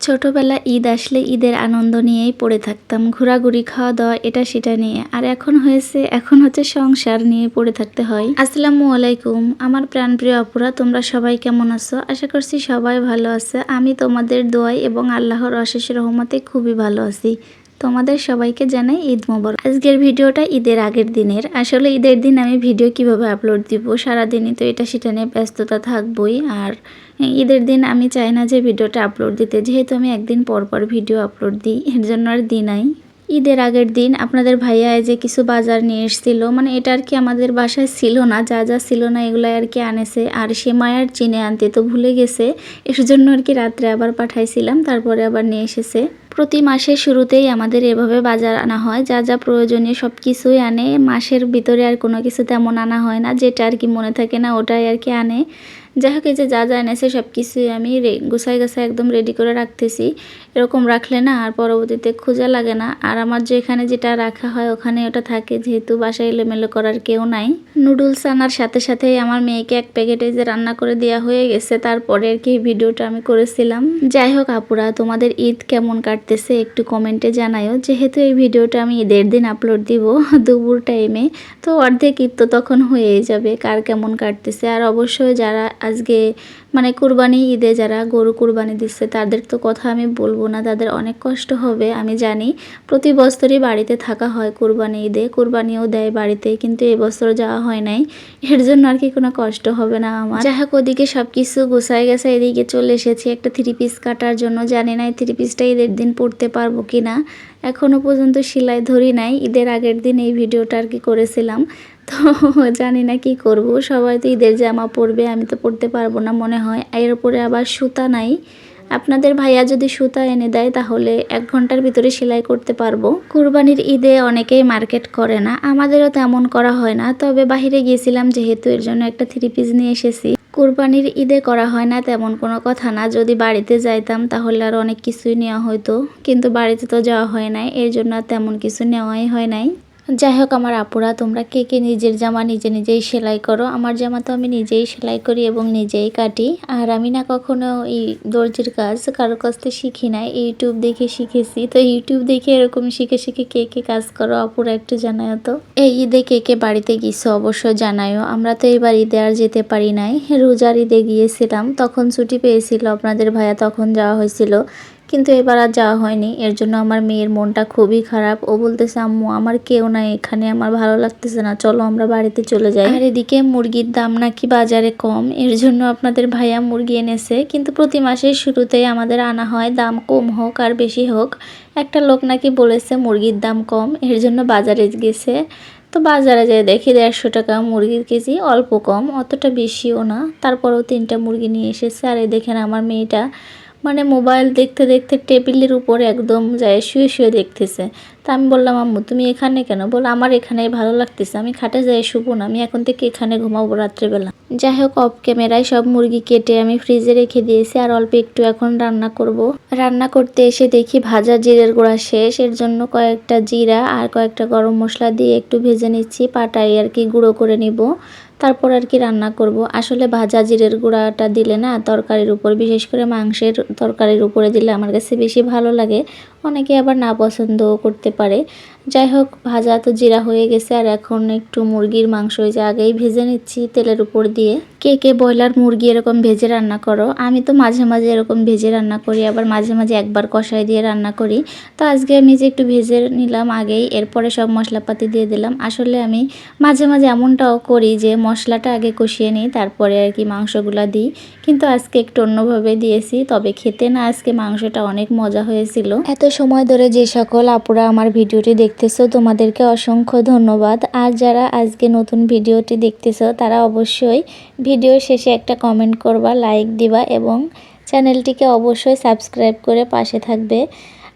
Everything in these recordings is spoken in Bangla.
ছোটবেলা ঈদ আসলে ঈদের আনন্দ নিয়েই পড়ে থাকতাম, ঘোরাঘুরি, খাওয়া দাওয়া, এটা সেটা নিয়ে। আর এখন হচ্ছে সংসার নিয়ে পড়ে থাকতে হয়। আসসালামু আলাইকুম আমার প্রাণপ্রিয় আপুরা, তোমরা সবাই কেমন আছো? আশা করছি সবাই ভালো আছে। আমি তোমাদের দোয়াই এবং আল্লাহর অশেষ রহমতে খুবই ভালো আছি। তোমাদের সবাইকে জানাই ঈদ মোবারক। আজকের ভিডিওটা ঈদের আগের দিনের। আসলে ঈদের দিন আমি ভিডিও কিভাবে আপলোড দিব, সারাদিনই তো এটা সেটা নিয়ে ব্যস্ততা থাকবই। আর ঈদের দিন আমি চাই না যে ভিডিওটা আপলোড দিতে, যেহেতু আমি একদিন পর পর ভিডিও আপলোড দিই, এর জন্য আর দিই নাই। ঈদের আগের দিন আপনাদের ভাইয়া যে কিছু বাজার নিয়ে এসেছিল, মানে এটা আর কি আমাদের বাসায় ছিল না, যা যা ছিল না এগুলো আর কি আনেছে। আর সেমাই আর চিনি আনতে তো ভুলে গেছে, এর জন্য আর কি রাত্রে আবার পাঠাইছিলাম, তারপরে আবার নিয়ে এসেছে। প্রতি মাসের শুরুতেই আমাদের এভাবে বাজার আনা হয়, যা যা প্রয়োজনীয় সব কিছুই আনে। মাসের ভিতরে আর কোনো কিছু তেমন আনা হয় না, যেটা আর কি মনে থাকে না ওটাই আর কি আনে। যাই হোক, এই যে যা যা এনেছে সব কিছুই আমি গুছাই গাছাই একদম রেডি করে রাখতেছি। এরকম রাখলে না আর পরবর্তীতে খোঁজা লাগে না। আর আমার যেখানে যেটা রাখা হয় ওখানে ওটা থাকে, যেহেতু বাসায় এলোমেলো করার কেউ নাই। নুডলস আনার সাথে সাথেই আমার মেয়েকে এক প্যাকেটে যে রান্না করে দেওয়া হয়ে গেছে, তারপরে আর কি ভিডিওটা আমি করেছিলাম। যাই হোক আপুরা, তোমাদের ঈদ কেমন কাটতেছে একটু কমেন্টে জানায়ও। যেহেতু এই ভিডিওটা আমি ঈদের দিন আপলোড দিব দুপুর টাইমে, তো অর্ধেক ঈদ তো তখন হয়েই যাবে। কার কেমন কাটতেছে। আর অবশ্যই যারা আজকে মানে কুরবানি ঈদে যারা গরু কুরবানি দিচ্ছে, তাদের তো কথা আমি বলবো না, তাদের অনেক কষ্ট হবে আমি জানি। প্রতি বছরই বাড়িতে থাকা হয় কুরবানি ঈদে, কুরবানিও দেয় বাড়িতে, কিন্তু এবছর যাওয়া হয় নাই, এর জন্য আর কি কোনো কষ্ট হবে না আমার। যাই হোক, ওদিকে সব কিছু গোছায় গেছে, এদিকে চলে এসেছি একটা 3 পিস কাটার জন্য। জানি না এই 3 পিসটা ঈদের দিন পরতে পারবো কিনা, এখনো পর্যন্ত সেলাই ধরি নাই। ঈদের আগের দিন এই ভিডিওটা আর কি করেছিলাম, তো জানি না কি করব। সবাই তো ঈদের জামা পরবে, আমি তো পরতে পারবো না মনে হয়। এর উপরে আবার সুতা নাই। আপনাদের ভাইয়া যদি সুতা এনে দেয় তাহলে 1 ঘন্টার ভিতরে সেলাই করতে পারবো। কুরবানির ঈদে অনেকেই মার্কেট করে না, আমাদেরও তেমন করা হয় না। তবে বাহিরে গিয়েছিলাম যেহেতু, এর জন্য একটা 3 পিস নিয়ে এসেছি। কুরবানির ঈদে করা হয় না তেমন কোনো কথা না, যদি বাড়িতে যাইতাম তাহলে আর অনেক কিছুই নেওয়া হতো, কিন্তু বাড়িতে তো যাওয়া হয় নাই, এর জন্য তেমন কিছু নেওয়াই হয় নাই। যাই হোক আমার আপুরা, তোমরা কে কে নিজের জামা নিজেই সেলাই করো? আমার জামা তো আমি নিজেই সেলাই করি এবং নিজেই কাটি। আর আমি না কখনো এই দর্জির কাজ কারোর কাছ থেকে শিখি নাই, ইউটিউব দেখে শিখেছি। তো ইউটিউব দেখে এরকম শিখে শিখে কে কে কাজ করো আপুরা একটু জানাও তো। এই ঈদে কে কে বাড়িতে গিয়েছো অবশ্যই জানাও। আমরা তো এবার ঈদে আর যেতে পারি নাই, রোজার ঈদে গিয়েছিলাম, তখন ছুটি পেয়েছিল আপনাদের ভাইয়া, তখন যাওয়া হয়েছিল, কিন্তু এবার আর যাওয়া হয়নি। এর জন্য আমার মেয়ের মনটা খুবই খারাপ। ও বলতেছে, আম্মু আমার কেউ নাই এখানে, আমার ভালো লাগতেছে না, চলো আমরা বাড়িতে চলে যাই। আর এদিকে মুরগির দাম নাকি বাজারে কম, এর জন্য আপনাদের ভাইয়া মুরগি এনেছে। কিন্তু প্রতি মাসের শুরুতেই আমাদের আনা হয়, দাম কম হোক আর বেশি হোক। একটা লোক নাকি বলেছে মুরগির দাম কম, এর জন্য বাজারে গেছে। তো বাজারে যেয়ে দেখি 150 টাকা মুরগির কেজি, অল্প কম, অতটা বেশিও না। তারপরেও 3টা মুরগি নিয়ে এসেছে। আর এই দেখেন আমার মেয়েটা মানে মোবাইল দেখতে দেখতে টেবিলের উপরে একদম যায় শুয়ে শুয়ে দেখতেছে। তা আমি বললাম, আম্মু তুমি এখানে কেন? বল আমার এখানেই ভালো লাগতেছে, আমি খাটে যাই শুবো না, আমি এখন থেকে এখানে ঘুমাবো রাত্রেবেলা। যাই হোক, অফ ক্যামেরায় সব মুরগি কেটে আমি ফ্রিজে রেখে দিয়েছি, আর অল্প একটু এখন রান্না করব। রান্না করতে এসে দেখি ভাজা জিরের গুঁড়া শেষ, এর জন্য কয়েকটা জিরা আর কয়েকটা গরম মশলা দিয়ে একটু ভেজে নিচ্ছি, পাটায় আর কি গুঁড়ো করে নিব, তারপর আর কি রান্না করব। আসলে ভাজা জিরের গুঁড়াটা দিলে না তরকারির উপর, বিশেষ করে মাংসের তরকারির উপরে দিলে আমার কাছে বেশি ভালো লাগে, অনেকে আবার না পছন্দও করতে পারে। যাই হোক, ভাজা তো জিরা হয়ে গেছে, আর এখন একটু মুরগির মাংস ওই যে আগেই ভেজে নিচ্ছি তেলের উপর দিয়ে। কে কে ব্রয়লার মুরগি এরকম ভেজে রান্না করো? আমি তো মাঝে মাঝে এরকম ভেজে রান্না করি, আবার মাঝে মাঝে একবার কষাই দিয়ে রান্না করি। তো আজকে আমি যে একটু ভেজে নিলাম আগেই, এরপরে সব মশলাপাতি দিয়ে দিলাম। আসলে আমি মাঝে মাঝে এমনটাও করি যে মশলাটা আগে কষিয়ে নিই, তারপরে আর কি মাংসগুলা দিই, কিন্তু আজকে একটু অন্যভাবে দিয়েছি। তবে খেতে না আজকে মাংসটা অনেক মজা হয়েছিল। এত সময় ধরে যে সকল আপুরা আমার ভিডিওটি দেখতেছো তোমাদেরকে অসংখ্য ধন্যবাদ। আর যারা আজকে নতুন ভিডিওটি দেখতেছো তারা অবশ্যই ভিডিও শেষে একটা কমেন্ট করবা, লাইক দিবা এবং চ্যানেলটিকে অবশ্যই সাবস্ক্রাইব করে পাশে থাকবে।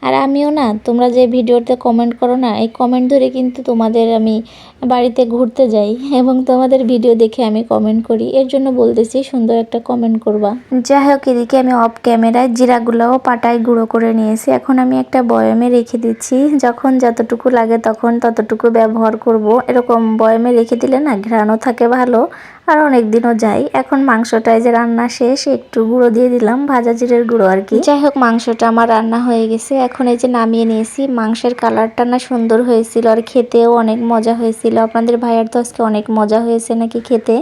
আর আমিও না, তোমরা যে ভিডিওতে কমেন্ট করো না, এই কমেন্ট ধরে কিন্তু তোমাদের আমি বাড়িতে ঘুরতে যাই এবং তোমাদের ভিডিও দেখে আমি কমেন্ট করি, এর জন্য বলতেছি সুন্দর একটা কমেন্ট করবা। যাই হোক, এদিকে আমি অফ ক্যামেরায় জিরাগুলোও পাটায় গুঁড়ো করে নিয়েছি। এখন আমি একটা বয়ামে রেখে দিচ্ছি, যখন যতটুকু লাগে তখন ততটুকু ব্যবহার করব। এরকম বয়ামে রেখে দিলে না ঘ্রাণও থাকে ভালো, আর অনেক দিনও যায়। এখন মাংসটায় যে রান্না শেষ, একটু গুঁড়ো দিয়ে দিলাম, ভাজা জিরের গুঁড়ো আর কি। যাই হোক, মাংসটা আমার রান্না হয়ে গেছে। এখন এই যে নামিয়ে নিয়েছি। মাংসের কালারটা না সুন্দর হয়েছিল, আর খেতেও অনেক মজা হয়েছিল। আপনাদের ভাইয়ার তো আজকে অনেক মজা হয়েছে নাকি খেতে,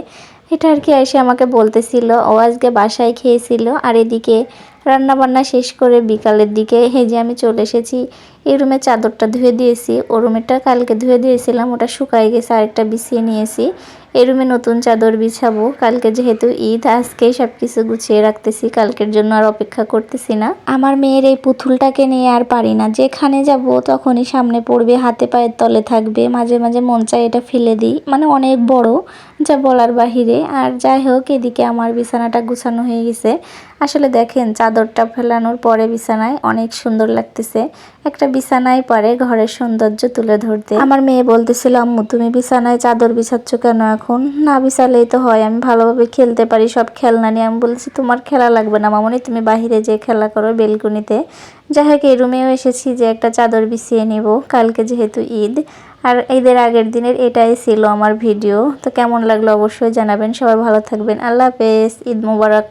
এটা আর কি এসে আমাকে বলতেছিল। ও আজকে বাসায় খেয়েছিল। আর এদিকে রান্না বান্না শেষ করে বিকালের দিকে এই যে আমি চলে এসেছি। এই রুমে চাদরটা ধুয়ে দিয়েছি, ও রুমেরটা কালকে ধুয়ে দিয়েছিলাম, ওটা শুকায় গেছে, আরেকটা বিছিয়ে নিয়েছি। এই রুমে নতুন চাদর বিছাবো, কালকে যেহেতু ঈদ, আজকেই সবকিছু গুছিয়ে রাখতেছি, কালকের জন্য আর অপেক্ষা করতেছি না। আমার মেয়ের এই পুতুলটাকে নিয়ে আর পারি না, যেখানে যাব তখনই সামনে পড়বে, হাতে পায়ের তলে থাকবে, মাঝে মাঝে মন চায় এটা ফেলে দিই, মানে অনেক বড়, যা বলার বাহিরে। আর যাই হোক, এদিকে আমার বিছানাটা গুছানো হয়ে গেছে। আসলে দেখেন, চাদরটা ফেলানোর পরে বিছানায় অনেক সুন্দর লাগতেছে। একটা বিছানায় পারে ঘরের সৌন্দর্য তুলে ধরতে। আমার মেয়ে বলতেছিল, আম্মু তুমি বিছানায় চাদর বিছাচ্ছ কেন? এখন না বিছালেই তো হয়, আমি ভালোভাবে খেলতে পারি সব খেলনা নিয়ে। আমি বলছি, তোমার খেলা লাগবে না মামনি, তুমি বাহিরে যে খেলা করো বেলকুনিতে। যাই হোক, এই রুমেও এসেছি যে একটা চাদর বিছিয়ে নিব, কালকে যেহেতু ঈদ। আর ঈদের আগের দিনের এটাই ছিল আমার ভিডিও। তো কেমন লাগলো অবশ্যই জানাবেন। সবাই ভালো থাকবেন। আল্লাহ হাফেজ, ঈদ মোবারক।